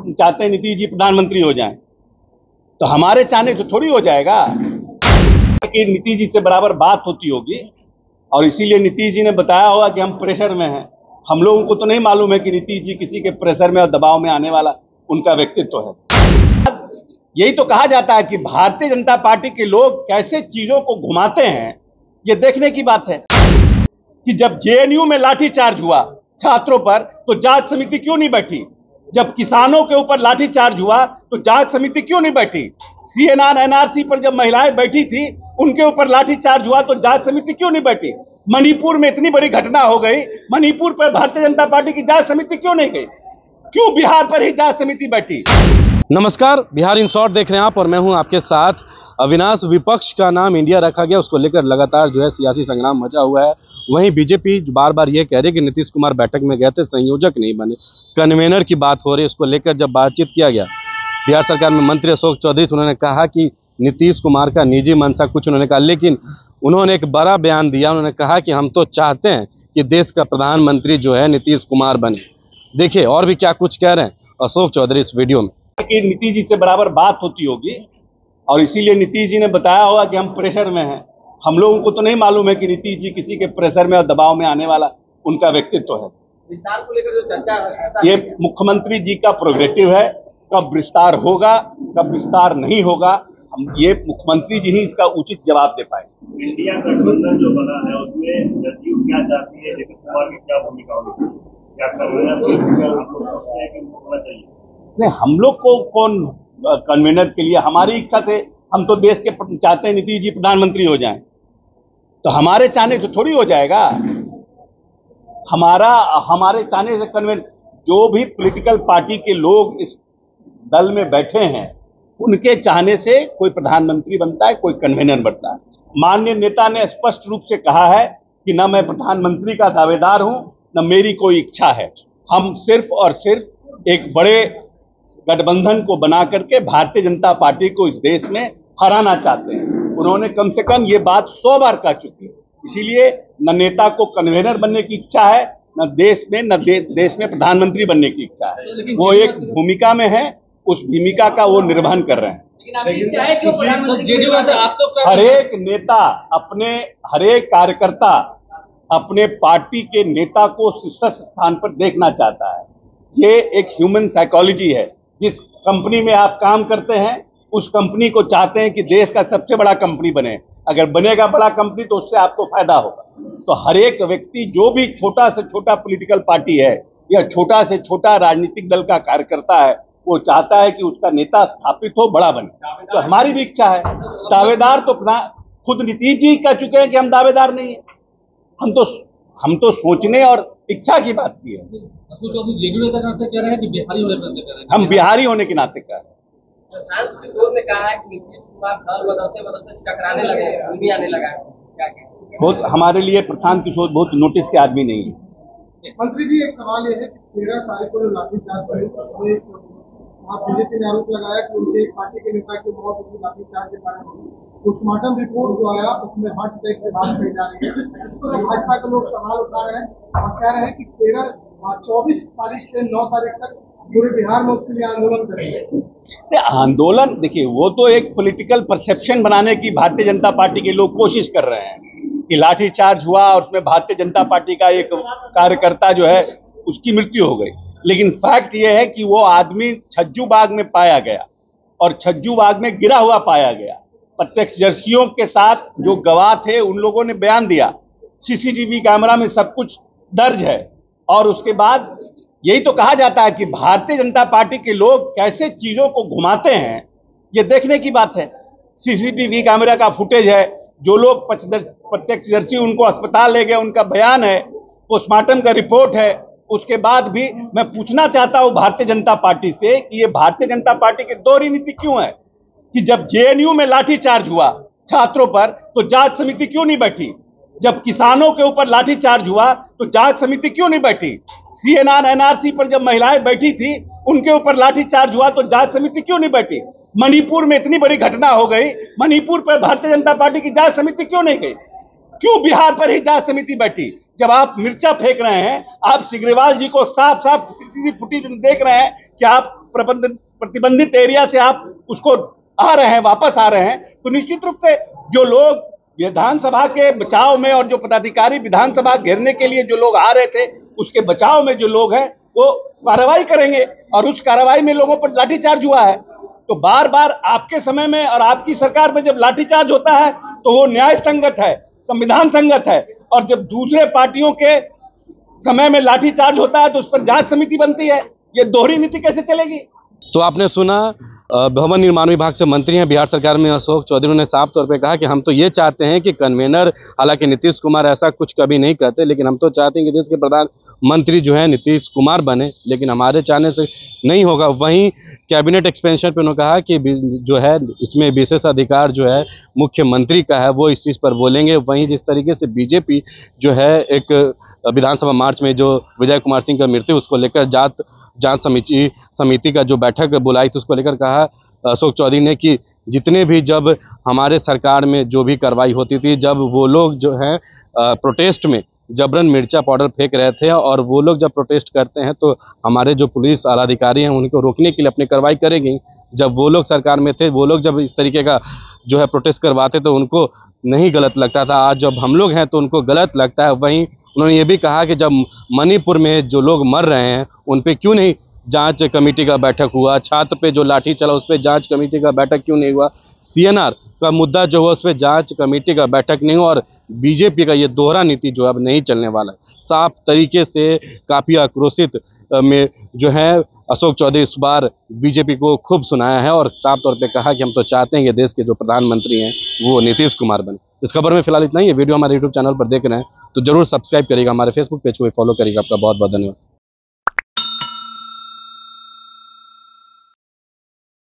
चाहते हैं नीतीश जी प्रधानमंत्री हो जाएं, तो हमारे चाहने से थोड़ी हो जाएगा कि नीतीश जी से बराबर बात होती होगी। और इसीलिए नीतीश जी ने बताया होगा कि हम प्रेशर में हैं। हम लोगों को तो नहीं मालूम है कि नीतीश जी किसी के प्रेशर में और दबाव में आने वाला उनका व्यक्तित्व है। यही तो कहा जाता है कि भारतीय जनता पार्टी के लोग कैसे चीजों को घुमाते हैं, ये देखने की बात है कि जब जेएनयू में लाठीचार्ज हुआ छात्रों पर तो जांच समिति क्यों नहीं बैठी? जब किसानों के ऊपर लाठीचार्ज हुआ तो जांच समिति क्यों नहीं बैठी? सीएनआर एनआरसी पर जब महिलाएं बैठी थी उनके ऊपर लाठीचार्ज हुआ तो जांच समिति क्यों नहीं बैठी? मणिपुर में इतनी बड़ी घटना हो गई, मणिपुर पर भारतीय जनता पार्टी की जांच समिति क्यों नहीं गई? क्यों बिहार पर ही जांच समिति बैठी? नमस्कार, बिहार इन शॉर्ट देख रहे हैं आप और मैं हूं आपके साथ अविनाश। विपक्ष का नाम इंडिया रखा गया, उसको लेकर लगातार जो है सियासी संग्राम मचा हुआ है। वहीं बीजेपी बार बार ये कह रही है कि नीतीश कुमार बैठक में गए थे, संयोजक नहीं बने, कन्वेनर की बात हो रही है। उसको लेकर जब बातचीत किया गया बिहार सरकार में मंत्री अशोक चौधरी से, उन्होंने कहा कि नीतीश कुमार का निजी मंशा कुछ उन्होंने कहा, लेकिन उन्होंने एक बड़ा बयान दिया। उन्होंने कहा कि हम तो चाहते हैं कि देश का प्रधानमंत्री जो है नीतीश कुमार बने। देखिए और भी क्या कुछ कह रहे हैं अशोक चौधरी इस वीडियो में। कि नीतीश जी से बराबर बात होती होगी और इसीलिए नीतीश जी ने बताया होगा कि हम प्रेशर में हैं। हम लोगों को तो नहीं मालूम है कि नीतीश जी किसी के प्रेशर में और दबाव में आने वाला उनका व्यक्तित्व है। विस्तार को लेकर जो चर्चा है, ये मुख्यमंत्री जी का प्रोग्रेटिव है। कब विस्तार होगा, कब विस्तार नहीं होगा, हम ये मुख्यमंत्री जी ही इसका उचित जवाब दे पाए। इंडिया गठबंधन जो बना है उसमें जदयू क्या चाहती है, नीतीश कुमार की क्या भूमिका होगी, क्या कन्वेनर होना चाहिए? नहीं, हम लोग को कौन कन्वेनर के लिए, हमारी इच्छा से हम तो देश के चाहते हैं नीतीश जी प्रधानमंत्री हो जाएं, तो हमारे चाहने से थोड़ी हो जाएगा। हमारे चाहने से कन्वेनर, जो भी पॉलिटिकल पार्टी के लोग इस दल में बैठे हैं उनके चाहने से कोई प्रधानमंत्री बनता है, कोई कन्वेनर बनता है। माननीय नेता ने स्पष्ट रूप से कहा है कि न मैं प्रधानमंत्री का दावेदार हूं, न मेरी कोई इच्छा है। हम सिर्फ और सिर्फ एक बड़े गठबंधन को बना करके भारतीय जनता पार्टी को इस देश में हराना चाहते हैं। उन्होंने कम से कम ये बात 100 बार कह चुकी है। इसीलिए न नेता को कन्वेनर बनने की इच्छा है, न देश में प्रधानमंत्री बनने की इच्छा है। वो एक भूमिका में है, उस भूमिका का वो निर्वहन कर रहे हैं। हर एक नेता हर एक कार्यकर्ता अपने पार्टी के नेता को शीर्ष स्थान पर देखना चाहता है। ये एक ह्यूमन साइकोलॉजी है। जिस कंपनी में आप काम करते हैं उस कंपनी को चाहते हैं कि देश का सबसे बड़ा कंपनी बने। अगर बनेगा बड़ा कंपनी तो उससे आपको फायदा होगा। तो हर एक व्यक्ति, जो भी छोटा से छोटा पॉलिटिकल पार्टी है या छोटा से छोटा राजनीतिक दल का कार्यकर्ता है, वो चाहता है कि उसका नेता स्थापित हो, बड़ा बने। तो हमारी भी इच्छा है। दावेदार तो खुद नीतीश जी कह चुके हैं कि हम दावेदार नहीं है। हम तो सोचने और इच्छा की बात की है। हम बिहारी होने के नाते कह रहे हैं। किशोर ने कहा है कि नीतीश कुमार दल बदलते बदलते चकराने लगे, भूमि आने लगा। बहुत हमारे लिए प्रशांत किशोर बहुत नोटिस के आदमी नहीं है। मंत्री जी, एक सवाल यह है कि 13 तारीख को जो लाठीचार्ज हुई उसमें बीजेपी ने आरोप लगाया कि उनके एक पार्टी के नेता की मौत हुई लाठीचार्ज के कारण हुई। पोस्टमार्टम रिपोर्ट जो आया उसमें हार्ट अटैक की बात कही जा रही है। इस पर भाजपा के लोग सवाल उठा रहे हैं और कह रहे हैं कि 24 तारीख से 9 तारीख तक पूरे बिहार में उसके लिए आंदोलन करेंगे। आंदोलन, देखिए, वो तो एक पॉलिटिकल परसेप्शन बनाने की भारतीय जनता पार्टी के लोग कोशिश कर रहे हैं कि लाठीचार्ज हुआ और उसमें भारतीय जनता पार्टी का एक कार्यकर्ता जो है उसकी मृत्यु हो गई। लेकिन फैक्ट ये है कि वो आदमी छज्जू बाग में पाया गया और छज्जू बाग में गिरा हुआ पाया गया। प्रत्यक्षदर्शियों के साथ जो गवाह थे उन लोगों ने बयान दिया, सीसीटीवी कैमरा में सब कुछ दर्ज है। और उसके बाद यही तो कहा जाता है कि भारतीय जनता पार्टी के लोग कैसे चीजों को घुमाते हैं, ये देखने की बात है। सीसीटीवी कैमरा का फुटेज है, जो लोग प्रत्यक्षदर्शी उनको अस्पताल ले गए उनका बयान है, पोस्टमार्टम का रिपोर्ट है। उसके बाद भी मैं पूछना चाहता हूं भारतीय जनता पार्टी से कि ये भारतीय जनता पार्टी की दोहरी नीति क्यों है कि जब जेएनयू में लाठीचार्ज हुआ छात्रों पर तो जांच समिति क्यों नहीं बैठी? जब किसानों के ऊपर लाठीचार्ज हुआ तो जांच समिति क्यों नहीं बैठी? सीएनआर एनआरसी पर जब महिलाएं बैठी थी उनके ऊपर लाठीचार्ज हुआ तो जांच समिति क्यों नहीं बैठी? मणिपुर में इतनी बड़ी घटना हो गई, मणिपुर पर भारतीय जनता पार्टी की जांच समिति क्यों नहीं गई? क्यों बिहार पर ही जांच समिति बैठी? जब आप मिर्चा फेंक रहे हैं, आप सिग्रीवाल जी को साफ साफ सीसीटीवी फुटेज देख रहे हैं कि आप प्रतिबंधित एरिया से आप उसको आ रहे हैं, वापस आ रहे हैं, तो निश्चित रूप से जो लोग विधानसभा के बचाव में और जो पदाधिकारी विधानसभा घेरने के लिए जो लोग आ रहे थे, उसके बचाव में जो लोग हैं वो कार्रवाई करेंगे, और उस कार्रवाई में लोगों पर लाठीचार्ज हुआ है। तो बार बार आपके समय में और आपकी सरकार में जब लाठीचार्ज होता है तो वो न्याय संगत है, संविधान संगत है, और जब दूसरे पार्टियों के समय में लाठीचार्ज होता है तो उस पर जांच समिति बनती है। ये दोहरी नीति कैसे चलेगी? तो आपने सुना भवन निर्माण विभाग से मंत्री हैं बिहार सरकार में अशोक चौधरी ने साफ तौर पे कहा कि हम तो ये चाहते हैं कि कन्वेनर, हालांकि नीतीश कुमार ऐसा कुछ कभी नहीं कहते, लेकिन हम तो चाहते हैं कि देश के प्रधानमंत्री जो है नीतीश कुमार बने, लेकिन हमारे चाहने से नहीं होगा। वहीं कैबिनेट एक्सपेंशन पे उन्होंने कहा कि जो है इसमें विशेष अधिकार जो है मुख्यमंत्री का है, वो इस चीज़ पर बोलेंगे। वहीं जिस तरीके से बीजेपी जो है एक विधानसभा मार्च में जो विजय कुमार सिंह का मृत्यु, उसको लेकर जांच समिति का जो बैठक बुलाई थी, उसको लेकर कहा अशोक चौधरी ने कि जितने भी जब हमारे सरकार में जो भी कार्रवाई होती थी, जब वो लोग जो हैं प्रोटेस्ट में जबरन मिर्चा पाउडर फेंक रहे थे, और वो लोग जब प्रोटेस्ट करते हैं तो हमारे जो पुलिस आलाधिकारी हैं उनको रोकने के लिए अपनी कार्रवाई करेंगे। जब वो लोग सरकार में थे, वो लोग जब इस तरीके का जो है प्रोटेस्ट करवाते तो उनको नहीं गलत लगता था, आज जब हम लोग हैं तो उनको गलत लगता है। वहीं उन्होंने ये भी कहा कि जब मणिपुर में जो लोग मर रहे हैं उन पर क्यों नहीं जांच कमेटी का बैठक हुआ, छात्र पे जो लाठी चला उस पर जांच कमेटी का बैठक क्यों नहीं हुआ, सीएनआर का मुद्दा जो हुआ उस पर जांच कमेटी का बैठक नहीं हुआ। और बीजेपी का ये दोहरा नीति जो अब नहीं चलने वाला है। साफ तरीके से काफ़ी आक्रोशित में जो है अशोक चौधरी इस बार बीजेपी को खूब सुनाया है, और साफ तौर पे कहा कि हम तो चाहते हैं कि देश के जो प्रधानमंत्री हैं वो नीतीश कुमार बने। इस खबर में फिलहाल इतना ही है। वीडियो हमारे यूट्यूब चैनल पर देख रहे हैं तो जरूर सब्सक्राइब करिएगा, हमारे फेसबुक पेज को भी फॉलो करिएगा। आपका बहुत बहुत धन्यवाद।